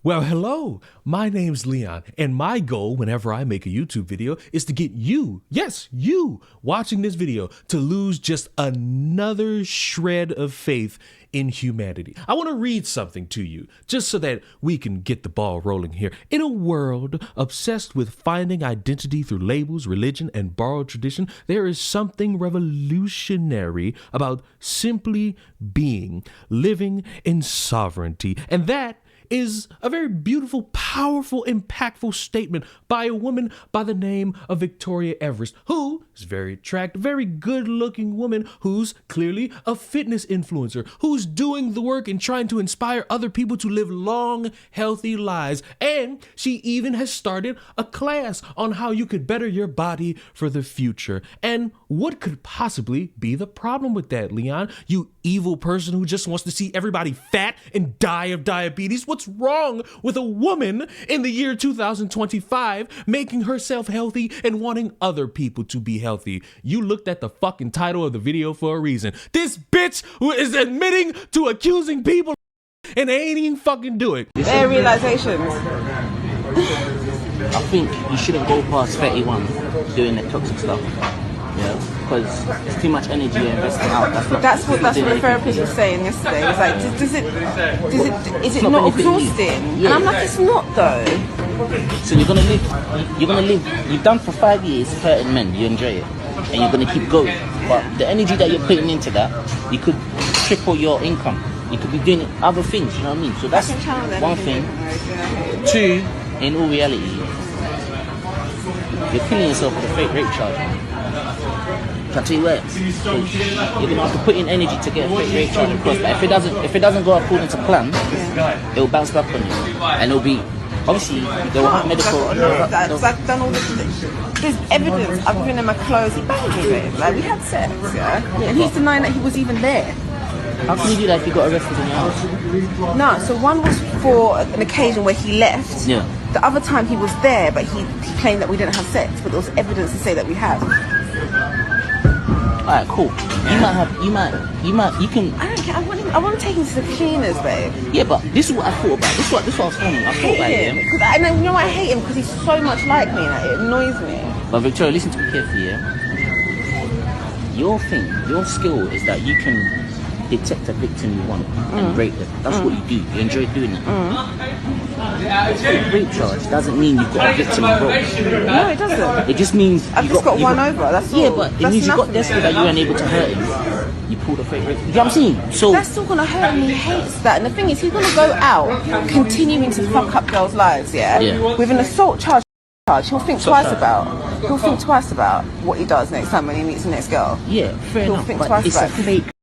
Well, hello, my name's Leon, and my goal whenever I make a YouTube video is to get you, yes, you, watching this video to lose just another shred of faith in humanity. I want to read something to you just so that we can get the ball rolling here. In a world obsessed with finding identity through labels, religion, and borrowed tradition, there is something revolutionary about simply being, living in sovereignty, and that is a very beautiful, powerful, impactful statement by a woman by the name of Victoria Everest, who is very attractive, very good-looking woman who's clearly a fitness influencer, who's doing the work and trying to inspire other people to live long, healthy lives. And she even has started a class on how you could better your body for the future. And what could possibly be the problem with that, Leon? You evil person who just wants to see everybody fat and die of diabetes. What's wrong with a woman in the year 2025 making herself healthy and wanting other people to be healthy? You looked at the fucking title of the video for a reason. This bitch who is admitting to accusing people and they ain't even fucking do it. Their realizations. I think you shouldn't go past 31 doing the toxic stuff. Yeah, because it's too much energy you're investing out. That's what the therapist was saying yesterday. It was like, is it not exhausting? Yeah. And I'm like, it's not though. So you're gonna live. You've done for 5 years hurting men. You enjoy it, and you're gonna keep going. But the energy that you're putting into that, you could triple your income. You could be doing other things. You know what I mean? So that's one thing. Two, in all reality, you're killing yourself with a fake rape charge. Can I tell you where? You're gonna have to put in energy to get a fake rape charge across. But if it doesn't go according to plan, it will bounce back on you, and it'll be obviously they will have medical. I've done all this. There's evidence. I've been in my clothes. He banged me, babe. Like we had sex, and he's denying that he was even there. How can you do that if you got arrested in your house? No, so one was for an occasion where he left. Yeah. The other time he was there, but he claimed that we didn't have sex, but there was evidence to say that we have. Alright, cool. You can. I don't care. I want to take him to the cleaners, babe. Yeah, but this is what I thought about. This is what I was funny. I thought about him. Because I know I hate him because he's so much like me. Like, it annoys me. But Victoria, listen to me carefully, yeah? Your skill is that you can detect a victim you want and rape them. That's what you do. You enjoy doing it. Rape charge doesn't mean you've got a victim involved. No, it doesn't. It just means I've just got one over. That's all. Yeah, but it means you got desperate that you weren't able to hurt him. You pulled a fake rape. You know what I'm saying? So that's still gonna hurt him. He hates that. And the thing is, he's gonna go out continuing to fuck up girls' lives. Yeah. With an assault charge. He'll think twice about what he does next time when he meets the next girl. Yeah, fair He'll enough. think But twice it's about a fake charge.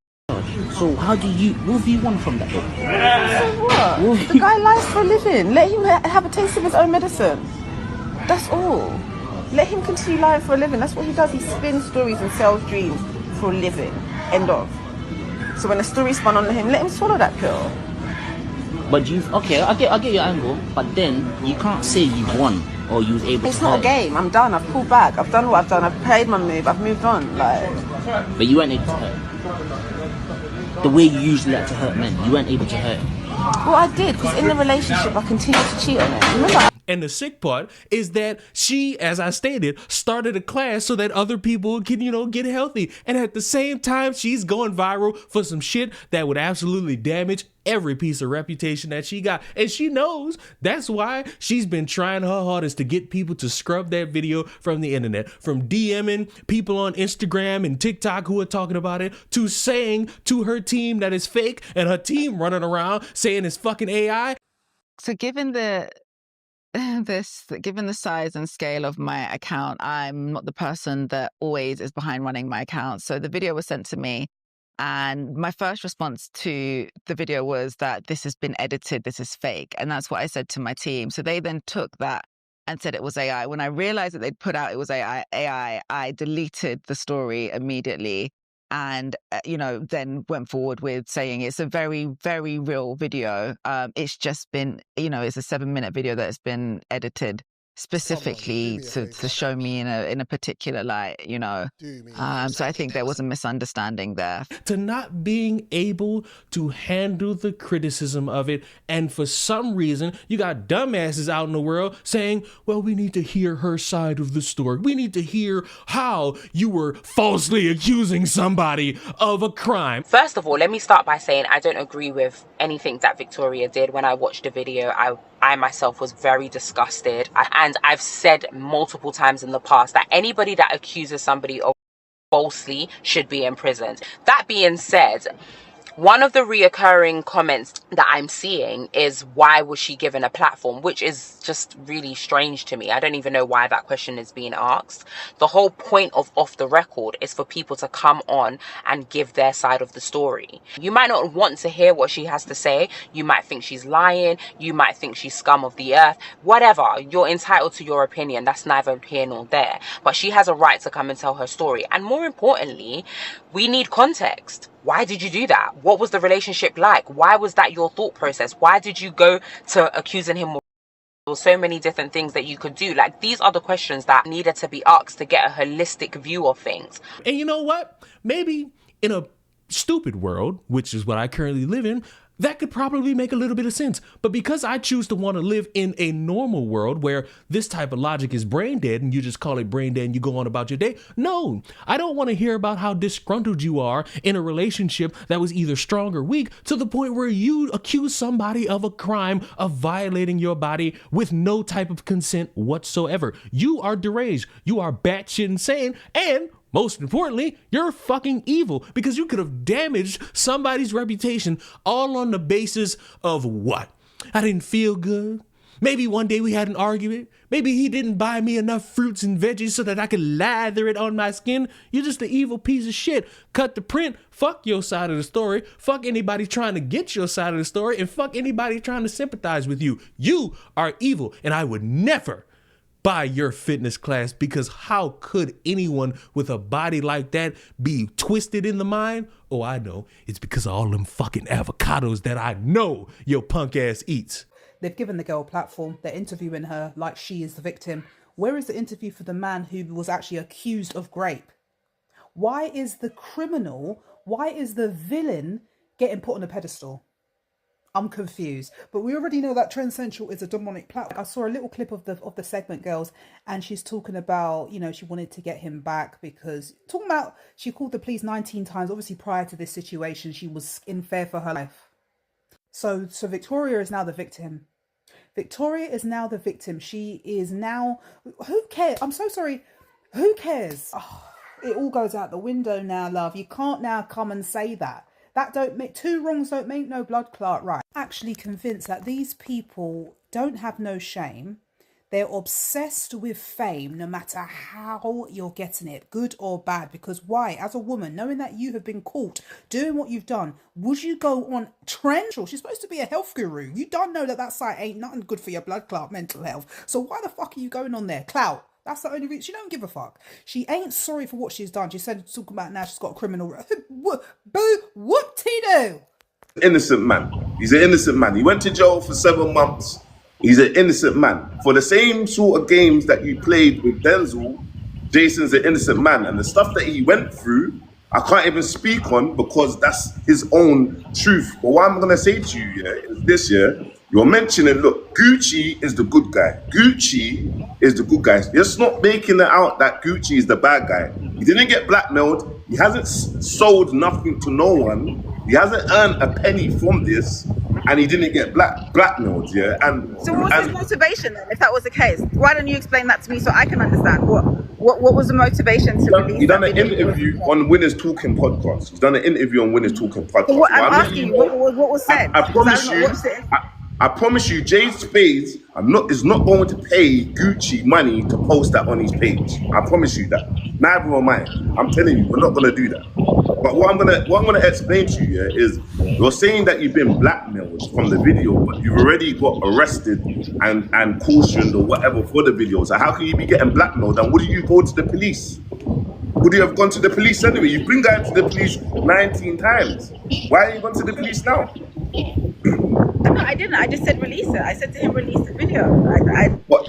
So what do you want from that though? So what? The guy lies for a living. Let him have a taste of his own medicine. That's all. Let him continue lying for a living. That's what he does. He spins stories and sells dreams for a living. End of. So when a story's spun on him, let him swallow that pill. But I get your angle, but then you can't say you've won or you was able It's to not hurt. a game. I'm done. I've pulled back. I've done what I've done. I've played my move. I've moved on. Like. But you weren't able to hurt. The way you usually like to hurt men, you weren't able to hurt. Well, I did, because in the relationship, I continued to cheat on him. Remember? And the sick part is that she, as I stated, started a class so that other people can, get healthy. And at the same time, she's going viral for some shit that would absolutely damage every piece of reputation that she got. And she knows that's why she's been trying her hardest to get people to scrub that video from the internet, from DMing people on Instagram and TikTok who are talking about it, to saying to her team that it's fake, and her team running around saying it's fucking AI. So given the size and scale of my account, I'm not the person that always is behind running my account. So the video was sent to me, and my first response to the video was that this has been edited, this is fake. And that's what I said to my team. So they then took that and said it was AI. When I realized that they'd put out it was AI, I deleted the story immediately. And, then went forward with saying it's a very, very real video. It's just been, it's a 7-minute video that's been edited specifically to show me in a particular light, you know. So I think there was a misunderstanding there. To not being able to handle the criticism of it, and for some reason you got dumbasses out in the world saying, well, we need to hear her side of the story. We need to hear how you were falsely accusing somebody of a crime. First of all, let me start by saying I don't agree with anything that Victoria did. When I watched the video, I myself was very disgusted. And I've said multiple times in the past that anybody that accuses somebody of falsely should be imprisoned. That being said, one of the reoccurring comments that I'm seeing is, why was she given a platform? Which is just really strange to me. I don't even know why that question is being asked. The whole point of Off the Record is for people to come on and give their side of the story. You might not want to hear what she has to say. You might think she's lying. You might think she's scum of the earth. Whatever. You're entitled to your opinion. That's neither here nor there. But she has a right to come and tell her story. And more importantly, we need context. Why did you do that? What was the relationship like? Why was that your thought process? Why did you go to accusing him of so many different things that you could do? Like, these are the questions that needed to be asked to get a holistic view of things. And you know what? Maybe in a stupid world, which is what I currently live in, that could probably make a little bit of sense. But because I choose to want to live in a normal world where this type of logic is brain dead and you just call it brain dead and you go on about your day, no, I don't want to hear about how disgruntled you are in a relationship that was either strong or weak, to the point where you accuse somebody of a crime of violating your body with no type of consent whatsoever. You are deranged. You are batshit insane. And most importantly, you're fucking evil, because you could have damaged somebody's reputation all on the basis of what? I didn't feel good. Maybe one day we had an argument. Maybe he didn't buy me enough fruits and veggies so that I could lather it on my skin. You're just an evil piece of shit. Cut the print. Fuck your side of the story. Fuck anybody trying to get your side of the story. And fuck anybody trying to sympathize with you. You are evil, and I would never buy your fitness class, because how could anyone with a body like that be twisted in the mind? Oh, I know. It's because of all them fucking avocados that I know your punk ass eats. They've given the girl a platform. They're interviewing her like she is the victim. Where is the interview for the man who was actually accused of rape? Why is the criminal, why is the villain getting put on a pedestal? I'm confused. But we already know that TrendCentral is a demonic platform. I saw a little clip of the segment, girls, and she's talking about, you know, she wanted to get him back because, talking about, she called the police 19 times. Obviously, prior to this situation, she was in fear for her life. So Victoria is now the victim. Victoria is now the victim. She is now, who cares? I'm so sorry. Who cares? Oh, it all goes out the window now, love. You can't now come and say that. That don't make, two wrongs don't make no blood clot right. Actually convinced that these people don't have no shame. They're obsessed with fame, no matter how you're getting it, good or bad. Because why? As a woman, knowing that you have been caught doing what you've done, would you go on TrendCentral? She's supposed to be a health guru. You don't know that site ain't nothing good for your blood clot mental health. So why the fuck are you going on there? Clout. That's the only reason. She don't give a fuck. She ain't sorry for what she's done. She said, talking about now she's got a criminal. Boo, whoop-de-doo. Innocent man. He's an innocent man. He went to jail for 7 months. He's an innocent man. For the same sort of games that you played with Denzel, Jason's an innocent man. And the stuff that he went through, I can't even speak on, because that's his own truth. But what I'm going to say to you, yeah, is this, yeah, you're mentioning, look, Gucci is the good guy. Gucci is the good guy. Just not making it out that Gucci is the bad guy. He didn't get blackmailed. He hasn't sold nothing to no one. He hasn't earned a penny from this, and he didn't get blackmailed, yeah. And so, what was his motivation then? If that was the case, why don't you explain that to me so I can understand what was the motivation to release? He done an interview on Winners Talking podcast. He's done an interview on Winners Talking podcast. So what, I'm asking you, what was said? I promise you, Jay Spades is not going to pay Gucci money to post that on his page. I promise you that. Neither am I. I'm telling you, we're not going to do that. But what I'm gonna explain to you, yeah, is you're saying that you've been blackmailed from the video, but you've already got arrested and cautioned or whatever for the video. So how can you be getting blackmailed? And would you go to the police? Would you have gone to the police anyway? You bring guys to the police 19 times. Why are you going to the police now? No, I didn't. I just said release it. I said to him, release the video. But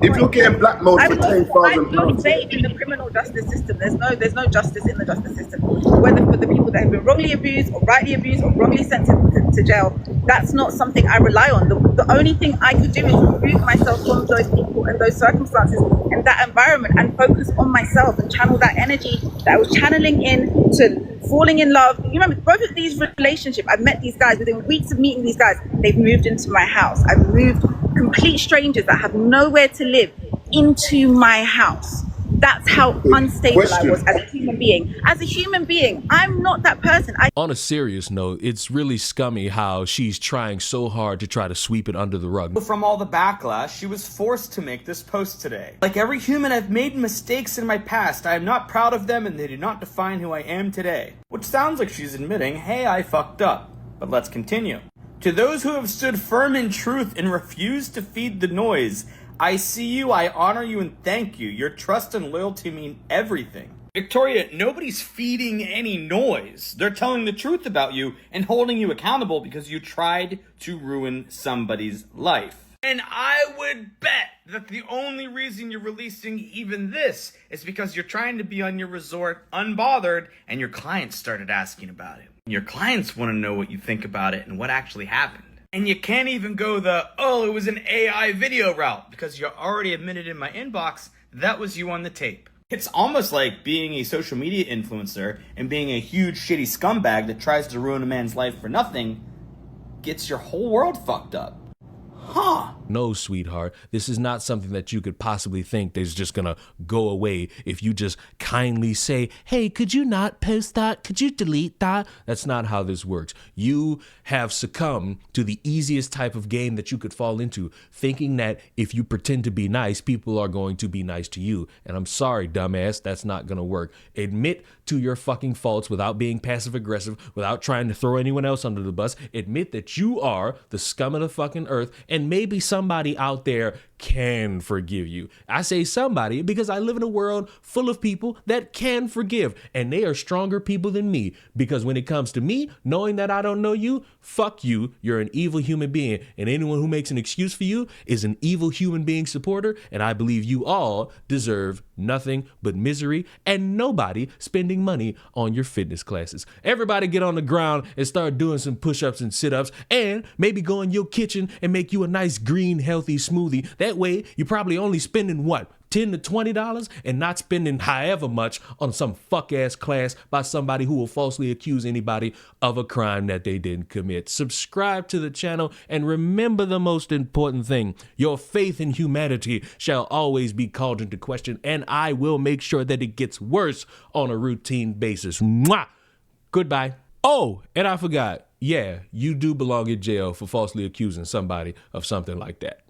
if you're getting blackmailed for I'm no £10,000, faith in the criminal justice system. There's no justice in the justice system. Whether for the people that have been wrongly abused or rightly abused or wrongly sent to jail, that's not something I rely on. The only thing I could do is remove myself from those people and those circumstances and that environment and focus on myself and channel that energy that I was channeling in to falling in love. You remember, both of these relationships, I've met these guys within weeks of meeting these guys. They've moved into my house. I've moved complete strangers that have nowhere to live into my house. That's how unstable I was as a human being. As a human being, I'm not that person. On a serious note, it's really scummy how she's trying so hard to try to sweep it under the rug. From all the backlash, she was forced to make this post today. Like every human, I've made mistakes in my past. I am not proud of them and they do not define who I am today. Which sounds like she's admitting, hey, I fucked up. But let's continue. To those who have stood firm in truth and refused to feed the noise, I see you, I honor you, and thank you. Your trust and loyalty mean everything. Victoria, nobody's feeding any noise. They're telling the truth about you and holding you accountable because you tried to ruin somebody's life. And I would bet that the only reason you're releasing even this is because you're trying to be on your resort unbothered and your clients started asking about it. Your clients want to know what you think about it and what actually happened. And you can't even go the, oh, it was an AI video route because you already admitted in my inbox that was you on the tape. It's almost like being a social media influencer and being a huge shitty scumbag that tries to ruin a man's life for nothing gets your whole world fucked up. Huh. No, sweetheart, this is not something that you could possibly think is just gonna go away if you just kindly say, hey, could you not post that? Could you delete that? That's not how this works. You have succumbed to the easiest type of game that you could fall into, thinking that if you pretend to be nice, people are going to be nice to you. And I'm sorry, dumbass, that's not gonna work. Admit to your fucking faults without being passive aggressive, without trying to throw anyone else under the bus. Admit that you are the scum of the fucking earth, and maybe somebody out there can forgive you. I say somebody because I live in a world full of people that can forgive, and they are stronger people than me, because when it comes to me, knowing that I don't know you, fuck you, you're an evil human being, and anyone who makes an excuse for you is an evil human being supporter, and I believe you all deserve nothing but misery and nobody spending money on your fitness classes. Everybody get on the ground and start doing some push-ups and sit-ups, and maybe go in your kitchen and make you a nice green healthy smoothie. That way you're probably only spending what, $10 to $20 and not spending however much on some fuck ass class by somebody who will falsely accuse anybody of a crime that they didn't commit. Subscribe to the channel and remember the most important thing: your faith in humanity shall always be called into question, and I will make sure that it gets worse on a routine basis. Mwah! Goodbye. Oh, and I forgot. Yeah, you do belong in jail for falsely accusing somebody of something like that.